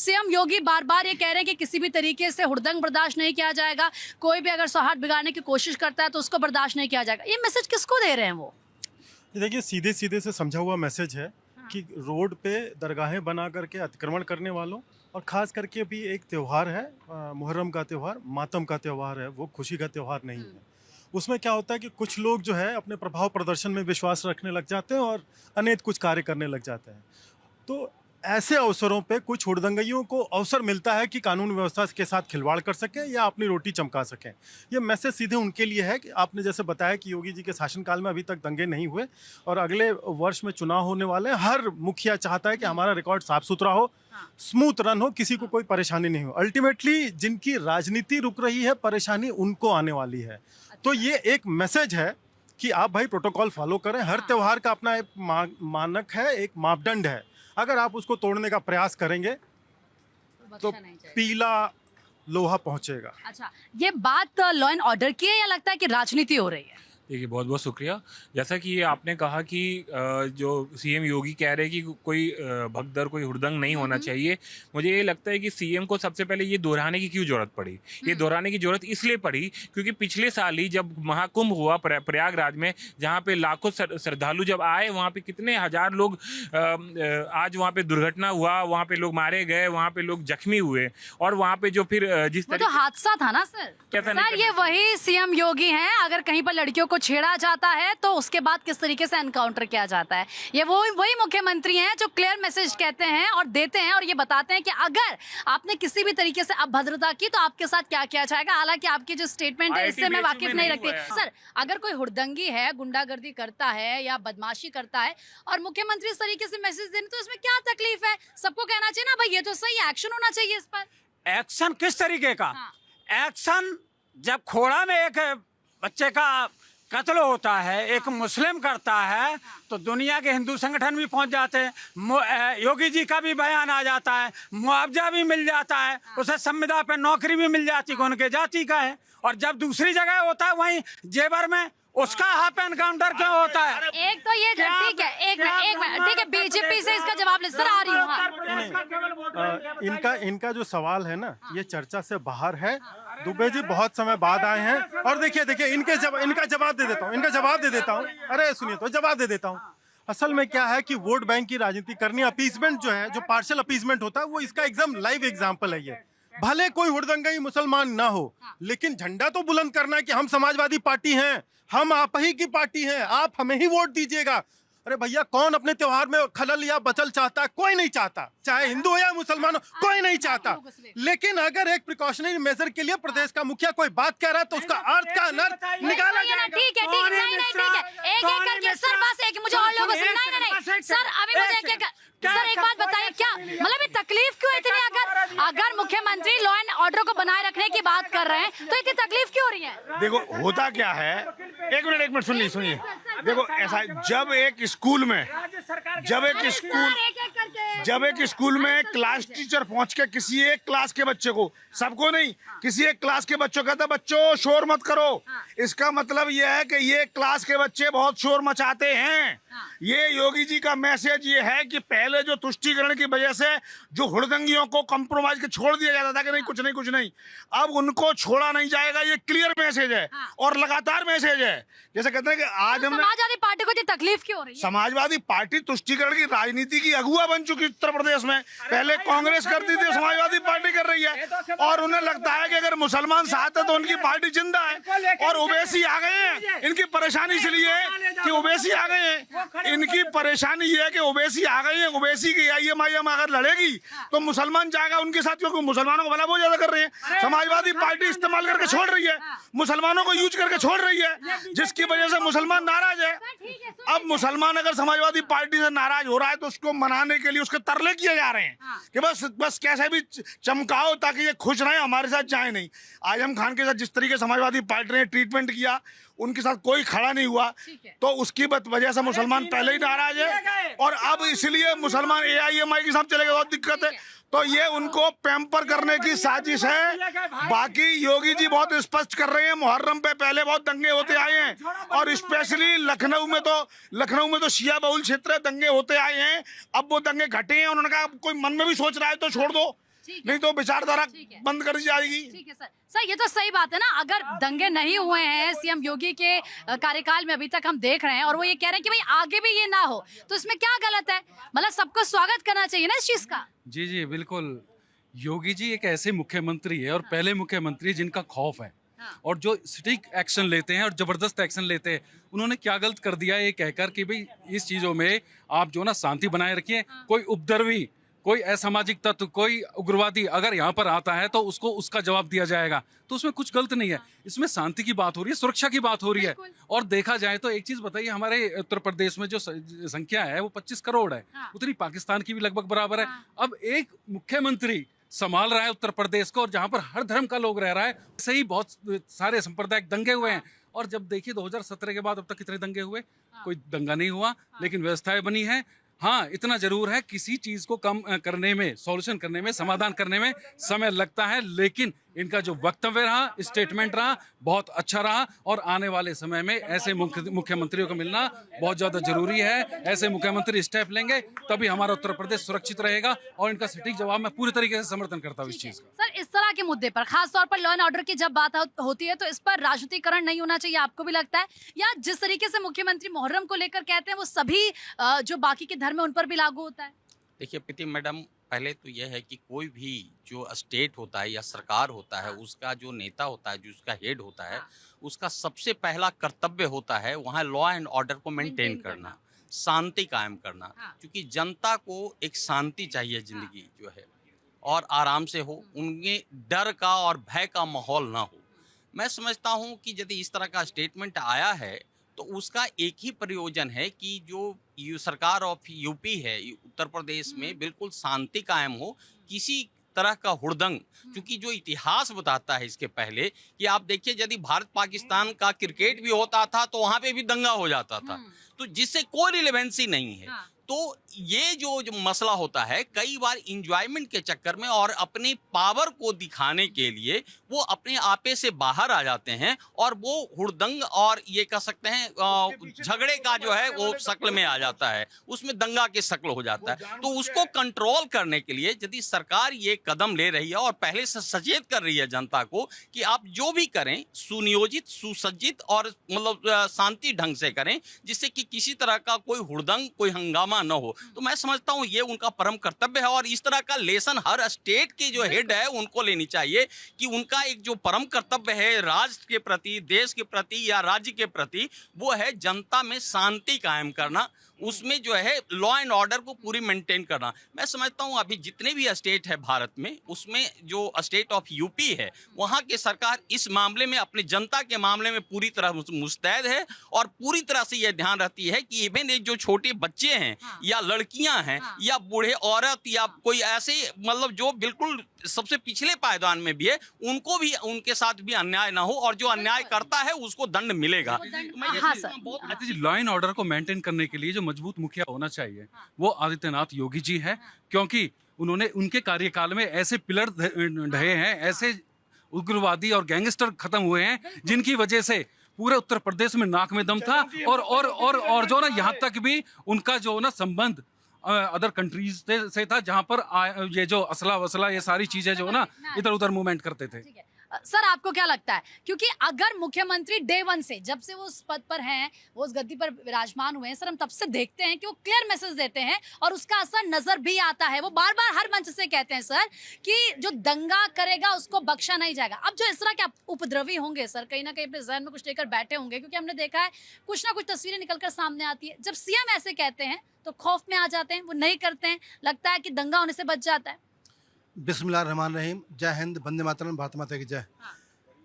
CM योगी बार बार ये कह रहे हैं कि किसी भी तरीके से हुड़दंग बर्दाश्त नहीं किया जाएगा, कोई भी अगर सौहार्द बिगाड़ने की कोशिश करता है तो उसको बर्दाश्त नहीं किया जाएगा। ये मैसेज किसको दे रहे हैं वो? देखिए, सीधे सीधे से समझा हुआ मैसेज है कि रोड पे दरगाहें बना करके अतिक्रमण करने वालों, और ख़ास करके भी एक त्यौहार है मुहर्रम का त्यौहार, मातम का त्यौहार है, वो खुशी का त्यौहार नहीं है। उसमें क्या होता है कि कुछ लोग जो है अपने प्रभाव प्रदर्शन में विश्वास रखने लग जाते हैं और अनेक कुछ कार्य करने लग जाते हैं। तो ऐसे अवसरों पे कुछ हुड़दंगइयों को अवसर मिलता है कि कानून व्यवस्था के साथ खिलवाड़ कर सकें या अपनी रोटी चमका सकें। ये मैसेज सीधे उनके लिए है कि आपने जैसे बताया कि योगी जी के शासनकाल में अभी तक दंगे नहीं हुए और अगले वर्ष में चुनाव होने वाले हैं। हर मुखिया चाहता है कि हमारा रिकॉर्ड साफ सुथरा हो, स्मूथ रन हो, किसी को कोई परेशानी नहीं हो। अल्टीमेटली जिनकी राजनीति रुक रही है, परेशानी उनको आने वाली है। तो ये एक मैसेज है कि आप भाई प्रोटोकॉल फॉलो करें। हर त्यौहार का अपना एक मानक है, एक मापदंड है। अगर आप उसको तोड़ने का प्रयास करेंगे तो पीला लोहा पहुंचेगा। अच्छा, ये बात लॉ एंड ऑर्डर की है या लगता है कि राजनीति हो रही है? देखिए, बहुत बहुत शुक्रिया। जैसा कि ये आपने कहा कि जो सीएम योगी कह रहे हैं कि कोई भगदड़, कोई हुड़दंग नहीं होना चाहिए, मुझे ये लगता है कि सीएम को सबसे पहले ये दोहराने की क्यों जरूरत पड़ी? ये दोहराने की जरूरत इसलिए पड़ी क्योंकि पिछले साल ही जब महाकुंभ हुआ प्रयागराज में, जहाँ पे लाखों श्रद्धालु जब आए, वहाँ पे कितने हजार लोग आज वहाँ पे दुर्घटना हुआ, वहाँ पे लोग मारे गए, वहाँ पे लोग जख्मी हुए। और वहाँ पे जो फिर जिस वो तो हादसा था ना सर। सर, ये वही सीएम योगी हैं, अगर कहीं पर लड़कियों को छेड़ा जाता है तो उसके बाद किस तरीके से एनकाउंटर किया जाता है। ये वही मुख्यमंत्री हैं जो क्लियर मैसेज कहते हैं और देते हैं और ये बताते हैं कि अगर आपने किसी भी तरीके से अभद्रता की तो आपके साथ क्या किया जाएगा। हालांकि आपकी जो स्टेटमेंट है इससे मैं वाकिफ नहीं रखती। सर, अगर कोई हुड़दंगी है, गुंडागर्दी करता है या बदमाशी करता है और मुख्यमंत्री इस तरीके से मैसेज देने, तो इसमें क्या तकलीफ है? सबको कहना चाहिए ना भाई, ये तो सही एक्शन होना चाहिए इस पर। एक्शन किस तरीके का? एक्शन जब खोड़ा में एक बच्चे का कत्ल होता है, एक मुस्लिम करता है, तो दुनिया के हिंदू संगठन भी पहुंच जाते हैं। योगी जी का भी बयान आ जाता है, मुआवजा भी मिल जाता है, उसे संविदा पे नौकरी भी मिल जाती है, उनके जाति का है। और जब दूसरी जगह होता है वहीं जेवर में, उसका हाफ एनकाउंटर क्यों होता है? एक तो ये ठीक है, एक मिनट ठीक है, बीजेपी से इसका जवाब ले सर, आ रही हूँ। इनका जो सवाल है ना, ये चर्चा से बाहर है। दुबे जी बहुत समय बाद आए हैं और देखिए इनका जवाब दे देता हूँ। अरे सुनिए, तो जवाब दे देता हूँ। असल में क्या है कि वोट बैंक की राजनीति करनी, अपीसमेंट जो है, जो पार्शियल अपीसमेंट होता है, वो इसका एकदम लाइव एग्जाम्पल है। ये भले कोई हुड़दंगई मुसलमान ना हो, लेकिन झंडा तो बुलंद करना है कि हम समाजवादी पार्टी हैं, हम आप ही की पार्टी हैं, आप हमें ही वोट दीजिएगा। अरे भैया, कौन अपने त्योहार में खलल या बचल चाहता है? कोई नहीं चाहता, चाहे हिंदू हो या मुसलमान हो, कोई नहीं चाहता। लेकिन अगर एक प्रिकॉशनरी मेजर के लिए प्रदेश का मुखिया कोई बात कह रहा है तो उसका अर्थ का अनर्थ निकाला जाएगा। ठीक है, एक करके सर, बस एक मुझे और लोगों से नहीं सर, अभी मुझे सर एक बात बताइए, क्या मतलब ये तकलीफ क्यों इतनी? अगर मुख्यमंत्री लॉ एंड ऑर्डर को बनाए रखने की बात कर रहे हैं तो इतनी तकलीफ क्यों हो रही है? देखो, होता क्या है, एक मिनट सुनिए। देखो, ऐसा जब एक स्कूल में क्लास टीचर पहुंच के किसी एक क्लास के बच्चे को, सबको नहीं, किसी एक क्लास के बच्चों कहता, बच्चों शोर मत करो, इसका मतलब यह है कि ये क्लास के बच्चे बहुत शोर मचाते हैं। ये योगी जी का मैसेज ये है कि पहले जो तुष्टीकरण की वजह से जो हुड़दंगियों को कंप्रोमाइज के छोड़ दिया जाता था कि नहीं कुछ नहीं, अब उनको छोड़ा नहीं जाएगा। ये क्लियर मैसेज है और लगातार मैसेज है। जैसे कहते हैं कि आज हमने समाजवादी पार्टी को तकलीफ क्यों हो रही है? समाजवादी पार्टी तुष्टीकरण की राजनीति की अगुआ बन चुकी उत्तर प्रदेश में। पहले कांग्रेस करती थी, समाजवादी पार्टी कर रही है, और उन्हें लगता है कि अगर मुसलमान साथ है तो उनकी पार्टी जिंदा है। और ओवैसी आ गए हैं, इनकी परेशानी इसलिए है कि ओवैसी आ गए हैं। इनकी परेशानी ये है कि ओवैसी आ गई है। ओवैसी की IMIM अगर लड़ेगी तो मुसलमान जाएगा उनके साथ, क्योंकि मुसलमानों को भला बहुत ज्यादा कर रहे हैं। समाजवादी पार्टी इस्तेमाल करके छोड़ रही है, मुसलमानों को यूज करके छोड़ रही है, जिसकी वजह से मुसलमान नाराज है। अब मुसलमान अगर समाजवादी पार्टी से नाराज हो रहा है तो उसको मनाने के लिए उसके तरले किए जा रहे हैं कि बस कैसे भी चमकाओ ताकि ये खुश रहे, हमारे साथ जाए नहीं। आजम खान के साथ जिस तरीके समाजवादी पार्टी ने ट्रीटमेंट किया, उनके साथ कोई खड़ा नहीं हुआ, तो उसकी वजह से मुसलमान पहले ही नाराज है। और अब इसलिए मुसलमान AIMI के साथ चले गए, बहुत दिक्कत है। तो ये उनको पैम्पर करने की साजिश है। बाकी योगी जी बहुत स्पष्ट कर रहे हैं, मुहर्रम पे पहले बहुत दंगे होते आए हैं, और स्पेशली लखनऊ में तो शिया बहुल क्षेत्र दंगे होते आए हैं। अब वो दंगे घटे हैं, उन्होंने कहा कोई मन में भी सोच रहा है तो छोड़ दो, ठीक है। नहीं तो विचारधारा ठीक है। बंद कर दी जाएगी। ठीक है सर। सर ये तो सही बात है ना, अगर दंगे नहीं हुए हैं सीएम योगी के कार्यकाल में अभी तक हम देख रहे हैं और वो ये कह रहे हैं कि भाई आगे भी ये ना हो, तो इसमें क्या गलत है? मतलब सबको स्वागत करना चाहिए ना इस चीज का। जी जी बिल्कुल। योगी जी एक ऐसे मुख्यमंत्री है और पहले मुख्यमंत्री जिनका खौफ है और जो सटीक एक्शन लेते हैं और जबरदस्त एक्शन लेते हैं। उन्होंने क्या गलत कर दिया ये कहकर कि भाई इस चीजों में आप जो ना शांति बनाए रखिए, कोई उपद्रवी, कोई असामाजिक तत्व, कोई उग्रवादी अगर यहाँ पर आता है तो उसको उसका जवाब दिया जाएगा। तो उसमें कुछ गलत नहीं है, इसमें शांति की बात हो रही है, सुरक्षा की बात हो रही है। और देखा जाए तो एक चीज बताइए, हमारे उत्तर प्रदेश में जो संख्या है वो 25 करोड़ है, उतनी पाकिस्तान की भी लगभग बराबर है। अब एक मुख्यमंत्री संभाल रहा है उत्तर प्रदेश को और जहां पर हर धर्म का लोग रह रहा है, ऐसे ही बहुत सारे सांप्रदायिक दंगे हुए हैं। और जब देखिए 2017 के बाद अब तक कितने दंगे हुए, कोई दंगा नहीं हुआ, लेकिन व्यवस्थाएं बनी है। हाँ, इतना जरूर है किसी चीज को कम करने में, सॉल्यूशन करने में, समाधान करने में समय लगता है, लेकिन इनका जो वक्तव्य रहा, स्टेटमेंट रहा, बहुत अच्छा रहा। और आने वाले समय में ऐसे मुख्यमंत्रियों को मिलना बहुत ज्यादा जरूरी है। ऐसे मुख्यमंत्री स्टेप लेंगे तभी हमारा उत्तर प्रदेश सुरक्षित रहेगा और इनका सटीक जवाब मैं पूरी तरीके से समर्थन करता हूँ इस चीज का। सर इस तरह के मुद्दे पर, खास तौर पर लॉ एंड ऑर्डर की जब बात होती है तो इस पर राजनीतिकरण नहीं होना चाहिए, आपको भी लगता है? या जिस तरीके से मुख्यमंत्री मुहर्रम को लेकर कहते हैं वो सभी जो बाकी के धर्म है उन पर भी लागू होता है? देखिए प्रीति मैडम, पहले तो यह है कि कोई भी जो स्टेट होता है या सरकार होता है, उसका जो नेता होता है, जो उसका हेड होता है, उसका सबसे पहला कर्तव्य होता है वहाँ लॉ एंड ऑर्डर को मेंटेन करना, शांति कायम करना। क्योंकि जनता को एक शांति चाहिए, जिंदगी जो है और आराम से हो, उनमें डर का और भय का माहौल ना हो। मैं समझता हूँ कि यदि इस तरह का स्टेटमेंट आया है तो उसका एक ही प्रयोजन है कि जो सरकार ऑफ यूपी है, उत्तर प्रदेश में बिल्कुल शांति कायम हो, किसी तरह का हुड़दंग। क्योंकि जो इतिहास बताता है इसके पहले कि आप देखिए, यदि भारत पाकिस्तान का क्रिकेट भी होता था तो वहां पे भी दंगा हो जाता था, तो जिससे कोई रिलेवेंसी नहीं है। तो ये जो मसला होता है, कई बार इंजॉयमेंट के चक्कर में और अपने पावर को दिखाने के लिए वो अपने आपे से बाहर आ जाते हैं और वो हुड़दंग और ये कह सकते हैं झगड़े का जो है वो शक्ल में आ जाता है, उसमें दंगा के शक्ल हो जाता है। तो उसको कंट्रोल करने के लिए यदि सरकार ये कदम ले रही है और पहले से सचेत कर रही है जनता को कि आप जो भी करें सुनियोजित, सुसज्जित और मतलब शांति ढंग से करें, जिससे कि किसी तरह का कोई हुड़दंग, कोई हंगामा न हो, तो मैं समझता हूं ये उनका परम कर्तव्य है। और इस तरह का लेसन हर स्टेट के जो हेड है उनको लेनी चाहिए कि उनका एक जो परम कर्तव्य है राष्ट्र के प्रति, देश के प्रति या राज्य के प्रति, वो है जनता में शांति कायम करना, उसमें जो है लॉ एंड ऑर्डर को पूरी मेंटेन करना। मैं समझता हूं अभी जितने भी स्टेट है भारत में, उसमें जो स्टेट ऑफ यूपी है, वहां की सरकार इस मामले में, अपनी जनता के मामले में पूरी तरह मुस्तैद है और पूरी तरह से यह ध्यान रखती है कि इवन जो छोटे बच्चे हैं या लड़कियां हैं या बूढ़े औरत या कोई ऐसे मतलब जो बिल्कुल सबसे पिछले पायदान में भी है, उनको भी, उनके साथ भी अन्याय ना हो और जो अन्याय करता है उसको दंड मिलेगा। लॉ एंड ऑर्डर को मेंटेन करने के लिए जो मजबूत मुखिया होना चाहिए वो आदित्यनाथ योगी जी है, क्योंकि उन्होंने, उनके कार्यकाल में ऐसे पिलर ढहे हैं, ऐसे उग्रवादी और गैंगस्टर खत्म हुए हैं जिनकी वजह से पूरे उत्तर प्रदेश में नाक में दम था। और जो ना यहाँ तक भी उनका जो ना संबंध अदर कंट्रीज से था, जहां पर ये जो असला वसला ये सारी चीजें जो ना इधर उधर मूवमेंट करते थे। सर आपको क्या लगता है, क्योंकि अगर मुख्यमंत्री डे वन से, जब से वो उस पद पर हैं, वो उस गद्दी पर विराजमान हुए हैं, सर हम तब से देखते हैं कि वो क्लियर मैसेज देते हैं और उसका असर नजर भी आता है। वो बार बार हर मंच से कहते हैं सर कि जो दंगा करेगा उसको बख्शा नहीं जाएगा। अब जो इस तरह के उपद्रवी होंगे सर, कहीं ना कहीं अपने जहन में कुछ लेकर बैठे होंगे, क्योंकि हमने देखा है कुछ ना कुछ तस्वीरें निकलकर सामने आती है। जब सीएम ऐसे कहते हैं तो खौफ में आ जाते हैं, वो नहीं करते हैं, लगता है कि दंगा होने से बच जाता है। बिस्मिल्लाहिर्रहमानिर्रहीम, जय हिंद, वंदे मातरम, भारत माता की जय।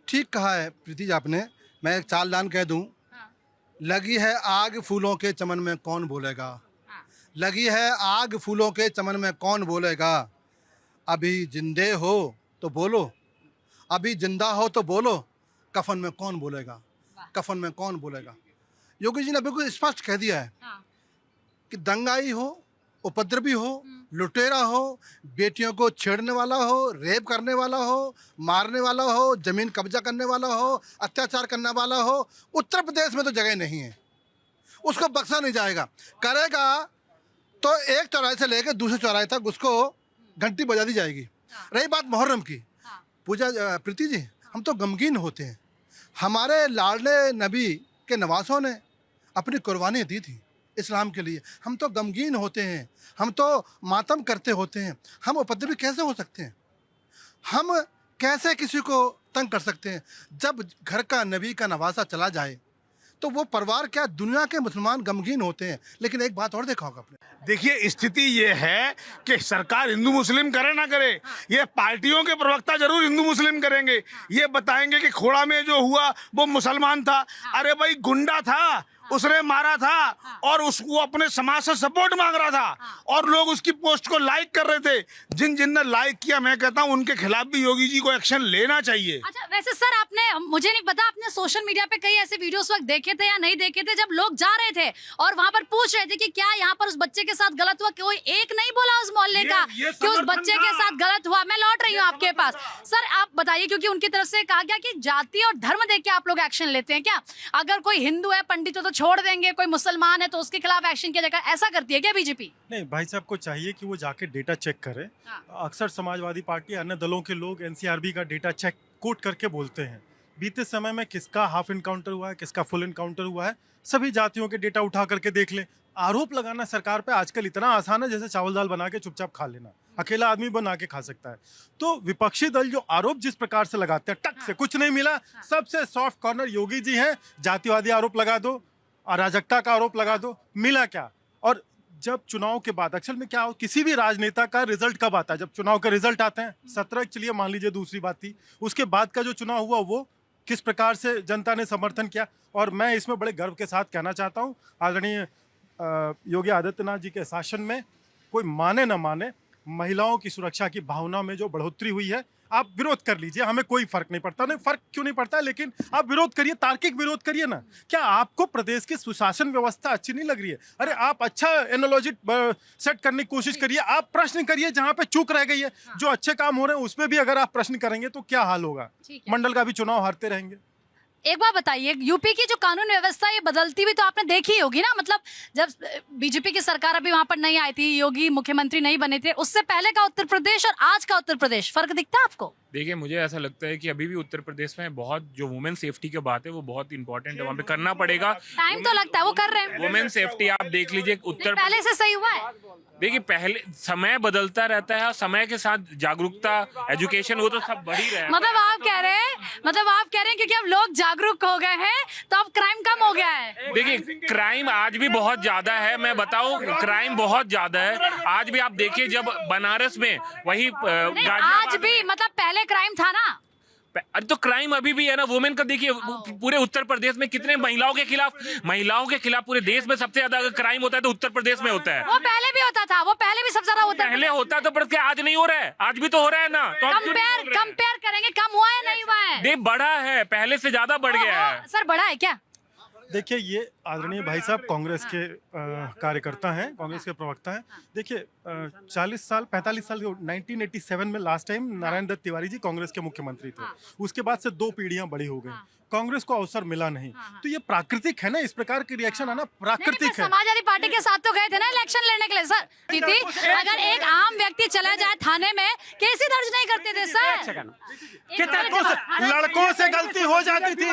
ठीक कहा है प्रीति जी आपने। मैं एक चालदान कह दूं, लगी है आग फूलों के चमन में कौन बोलेगा, लगी है आग फूलों के चमन में कौन बोलेगा, अभी जिंदे हो तो बोलो, अभी जिंदा हो तो बोलो, कफन में कौन बोलेगा, कफन में कौन बोलेगा। योगी जी ने बिल्कुल स्पष्ट कह दिया है कि दंगाई हो, उपद्रवी हो, लुटेरा हो, बेटियों को छेड़ने वाला हो, रेप करने वाला हो, मारने वाला हो, जमीन कब्जा करने वाला हो, अत्याचार करने वाला हो, उत्तर प्रदेश में तो जगह नहीं है, उसको बख्शा नहीं जाएगा। करेगा तो एक चौराहे से लेकर दूसरे चौराहे तक उसको घंटी बजा दी जाएगी। रही बात मुहर्रम की, पूजा प्रीति जी, हम तो गमगीन होते हैं। हमारे लाडले नबी के नवासों ने अपनी कुर्बानी दी थी इस्लाम के लिए, हम तो गमगीन होते हैं, हम तो मातम करते होते हैं। हम उपद्रवी कैसे हो सकते हैं? हम कैसे किसी को तंग कर सकते हैं? जब घर का नबी का नवासा चला जाए तो वो परिवार क्या, दुनिया के मुसलमान गमगीन होते हैं। लेकिन एक बात और देखा होगा आपने, देखिए स्थिति ये है कि सरकार हिंदू मुस्लिम करे ना करे, ये पार्टियों के प्रवक्ता जरूर हिंदू मुस्लिम करेंगे, ये बताएंगे कि खोड़ा में जो हुआ वो मुसलमान था। अरे भाई गुंडा था, उसने मारा था और उसको अपने समाज से सपोर्ट मांग रहा था और लोग उसकी पोस्ट को लाइक कर रहे थे। जिन जिन ने लाइक किया, मैं कहता हूं उनके खिलाफ भी योगी जी को एक्शन लेना चाहिए। अच्छा, वैसे सर आपने, मुझे नहीं पता, आपने सोशल मीडिया पे कई ऐसे वीडियोस वक्त देखे थे या नहीं देखे थे, जब लोग जा रहे थे और वहां पर पूछ रहे थे कि क्या यहाँ पर उस बच्चे के साथ गलत हुआ, कोई एक नहीं बोला उस मोहल्ले का कि उस बच्चे के साथ गलत हुआ। मैं लौट रही हूँ आपके पास। सर आप बताइए, क्योंकि उनकी तरफ से कहा गया कि जाति और धर्म देख के आप लोग एक्शन लेते हैं क्या? अगर कोई हिंदू है पंडित तो छोड़ देंगे, कोई मुसलमान है तो उसके खिलाफ एक्शन किया जाएगा, ऐसा करती है क्या बीजेपी? नहीं, भाई साहब को चाहिए कि वो जाके डेटा चेक करे। अक्सर समाजवादी पार्टी, अन्य दलों के लोग एनसीआरबी का डेटा चेक कोट करके बोलते हैं। बीते समय में किसका हाफ इनकाउंटर हुआ है, किसका फुल इनकाउंटर हुआ है, सभी जातियों के डेटा उठा करके देख ले। आरोप लगाना सरकार पे आजकल इतना आसान है जैसे चावल दाल बना के चुपचाप खा लेना, अकेला आदमी बना के खा सकता है। तो विपक्षी दल जो आरोप जिस प्रकार से लगाते हैं, टक से कुछ नहीं मिला, सबसे सॉफ्ट कॉर्नर योगी जी हैं। जातिवादी आरोप लगा दो, अराजकता का आरोप लगा दो, मिला क्या? और जब चुनाव के बाद अक्सर में क्या हो, किसी भी राजनेता का रिजल्ट कब आता है? जब चुनाव के रिजल्ट आते हैं। 17 चलिए मान लीजिए दूसरी बात थी, उसके बाद का जो चुनाव हुआ वो किस प्रकार से जनता ने समर्थन किया। और मैं इसमें बड़े गर्व के साथ कहना चाहता हूँ, आदरणीय योगी आदित्यनाथ जी के शासन में कोई माने न माने, महिलाओं की सुरक्षा की भावना में जो बढ़ोतरी हुई है, आप विरोध कर लीजिए, हमें कोई फर्क नहीं पड़ता। नहीं, फर्क क्यों नहीं पड़ता, लेकिन आप विरोध करिए, तार्किक विरोध करिए ना। क्या आपको प्रदेश की सुशासन व्यवस्था अच्छी नहीं लग रही है? अरे आप अच्छा एनालॉजी सेट करने की कोशिश करिए, आप प्रश्न करिए जहां पे चूक रह गई है। जो अच्छे काम हो रहे हैं उसमें भी अगर आप प्रश्न करेंगे तो क्या हाल होगा? मंडल का भी चुनाव हारते रहेंगे। एक बार बताइए, यूपी की जो कानून व्यवस्था ये बदलती भी तो आपने देखी होगी ना। मतलब जब बीजेपी की सरकार अभी वहां पर नहीं आई थी, योगी मुख्यमंत्री नहीं बने थे, उससे पहले का उत्तर प्रदेश और आज का उत्तर प्रदेश, फर्क दिखता है आपको? देखिए, मुझे ऐसा लगता है कि अभी भी उत्तर प्रदेश में बहुत जो वुमेन सेफ्टी की बात है वो बहुत इंपॉर्टेंट है, वहाँ पे करना पड़ेगा। टाइम तो लगता है, वो कर रहे हैं। वुमेन सेफ्टी आप देख लीजिए, उत्तर पहले से सही हुआ है। देखिए, पहले समय बदलता रहता है और समय के साथ जागरूकता, एजुकेशन, वो तो सब बढ़ ही रहा है। मतलब आप कह रहे हैं क्योंकि अब लोग जागरूक हो गए हैं तो अब क्राइम कम हो गया है। देखिए, क्राइम आज भी बहुत ज्यादा है, मैं बताऊं, क्राइम बहुत ज्यादा है आज भी। आप देखिए, जब बनारस में वही आज भी, मतलब पहले क्राइम था ना। अरे तो क्राइम अभी भी है ना। वुमेन का देखिए, पूरे उत्तर प्रदेश में कितने महिलाओं के खिलाफ पूरे देश में सबसे ज्यादा अगर क्राइम होता है तो उत्तर प्रदेश में होता है। वो पहले भी होता था, वो पहले भी सबसे ज्यादा होता है। पहले होता तो, पर क्या आज नहीं हो रहा है? आज भी तो हो रहा है ना। तो कंपेयर करेंगे, कम हुआ है नहीं हुआ है? देख, बढ़ा है, पहले से ज्यादा बढ़ गया है। सर बढ़ा है क्या? देखिए, ये आदरणीय भाई साहब कांग्रेस के कार्यकर्ता हैं, कांग्रेस के प्रवक्ता हैं। देखिए, 45 साल 1987 में लास्ट टाइम नारायण दत्त तिवारी जी कांग्रेस के मुख्यमंत्री थे। उसके बाद से 2 पीढ़ियां बड़ी हो गई, कांग्रेस को अवसर मिला नहीं। तो ये प्राकृतिक है ना, इस प्रकार के रिएक्शन आना प्राकृतिक है। समाजवादी पार्टी के साथ तो गए थे ना इलेक्शन लड़ने के लिए सर। दीदी, अगर एक आम व्यक्ति चला जाए थाने में, केस ही दर्ज नहीं करते थे सर। लड़कों से गलती हो जाती थी,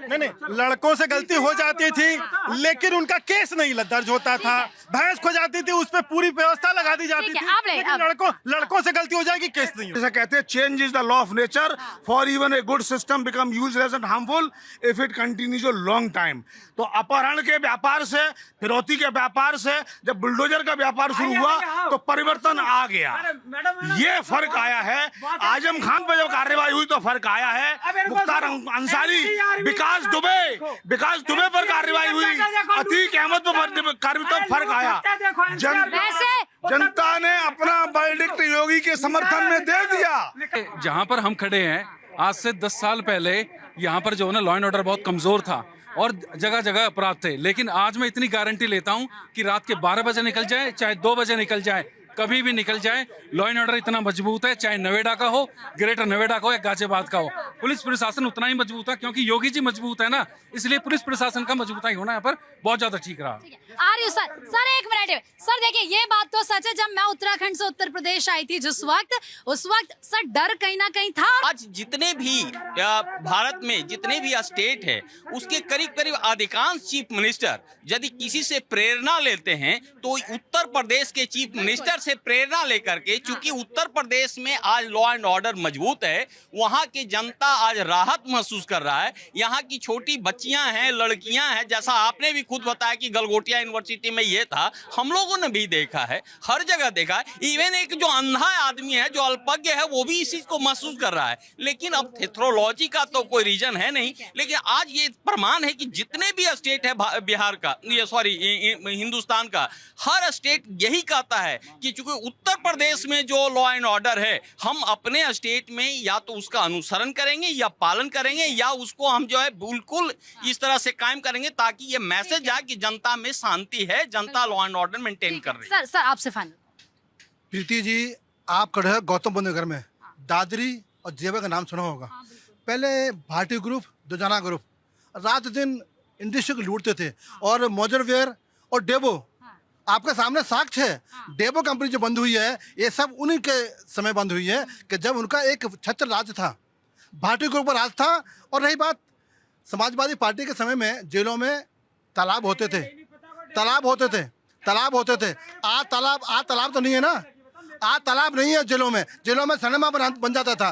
नहीं, लड़कों से गलती हो जाती थी, लेकिन उनका केस नहीं दर्ज होता था। भैंस खो जाती थी, उस पर पूरी व्यवस्था लगा दी जाती थी। लड़कों से गलती हो जाएगी, केस नहीं। जैसा कहते हैं, change is the law of nature, for even a good system become useless and harmful if it continues a long time. तो अपहरण के व्यापार से, फिरौती के व्यापार से, जब बुलडोजर का व्यापार शुरू हुआ तो परिवर्तन आ गया। ये फर्क आया है। आजम खान पर जब कार्रवाई हुई तो फर्क आया है। मुख्तार अंसारी, विकास दुबे पर कार्रवाई हुई, अतीक अहमद पर फर्क आया। जनता ने अपना वर्डिक्ट योगी के समर्थन में दे दिया। जहां पर हम खड़े हैं, आज से 10 साल पहले यहाँ पर जो है ना, लॉ एंड ऑर्डर बहुत कमजोर था और जगह जगह अपराध थे। लेकिन आज मैं इतनी गारंटी लेता हूँ कि रात के 12 बजे निकल जाए, चाहे 2 बजे निकल जाए, कभी भी निकल जाए, लॉ एंड ऑर्डर इतना मजबूत है, चाहे नोएडा का हो, ग्रेटर नोएडा का हो या गाजियाबाद का हो, पुलिस प्रशासन उतना ही मजबूत है, क्योंकि योगी जी मजबूत है ना, इसलिए पुलिस प्रशासन का मजबूताई होना यहाँ पर बहुत ज्यादा ठीक रहा। आ रही हूँ सर एक मिनट सर, देखिए ये बात तो सच है, जब मैं उत्तराखंड से उत्तर प्रदेश आई थी उस वक्त सर डर कहीं ना कहीं था। आज जितने भी भारत में जितने भी स्टेट है उसके करीब करीब अधिकांश चीफ मिनिस्टर यदि किसी से प्रेरणा लेते हैं तो उत्तर प्रदेश के चीफ मिनिस्टर से प्रेरणा लेकर के, चूंकि उत्तर प्रदेश में आज लॉ एंड ऑर्डर मजबूत है, वहां की जनता आज राहत महसूस कर रहा है। यहाँ की छोटी बच्चियां हैं, लड़कियां हैं, जैसा आपने भी खुद बताया कि गलगोटिया यूनिवर्सिटी में ये था, हम लोगों ने भी देखा है, हर जगह देखा है। इवन एक जो अंधा आदमी है, जो अल्पज्ञ है, वो भी इस चीज को महसूस कर रहा है। लेकिन अब थेथरोलॉजी का तो कोई रीजन है नहीं, लेकिन आज ये प्रमाण है कि जितने भी स्टेट है बिहार का, ये सॉरी हिंदुस्तान का, हर स्टेट यही कहता है कि चूंकि उत्तर प्रदेश में जो लॉ एंड ऑर्डर है, हम अपने स्टेट में या तो उसका अनुसरण करेंगे या पालन करेंगे, या उसको हम जो है बिल्कुल इस तरह से कायम करेंगे ताकि ये मैसेज आए कि जनता में शांति है, जनता लॉ एंड ऑर्डर मेंटेन कर रही है। सर आपसे फाइनल। प्रीति जी, आप खड़े हैं गौतम बुद्ध नगर में, दादरी और जेवर का नाम सुना होगा। पहले भाटी ग्रुप, दुजाना ग्रुप रात दिन इंडस्ट्री को लूटते थे, और मोजरवेयर और डेबो आपके सामने साक्ष्य है। डेबो कंपनी जो बंद हुई है, ये सब उन्हीं के समय बंद हुई है कि जब उनका एक छत्र राज था, भाटी ग्रुप का राज था। और रही बात समाजवादी पार्टी के समय में, जेलों में तालाब होते थे। आज तालाब तो नहीं है ना, आज तालाब नहीं है जेलों में सिनेमा बन जाता था।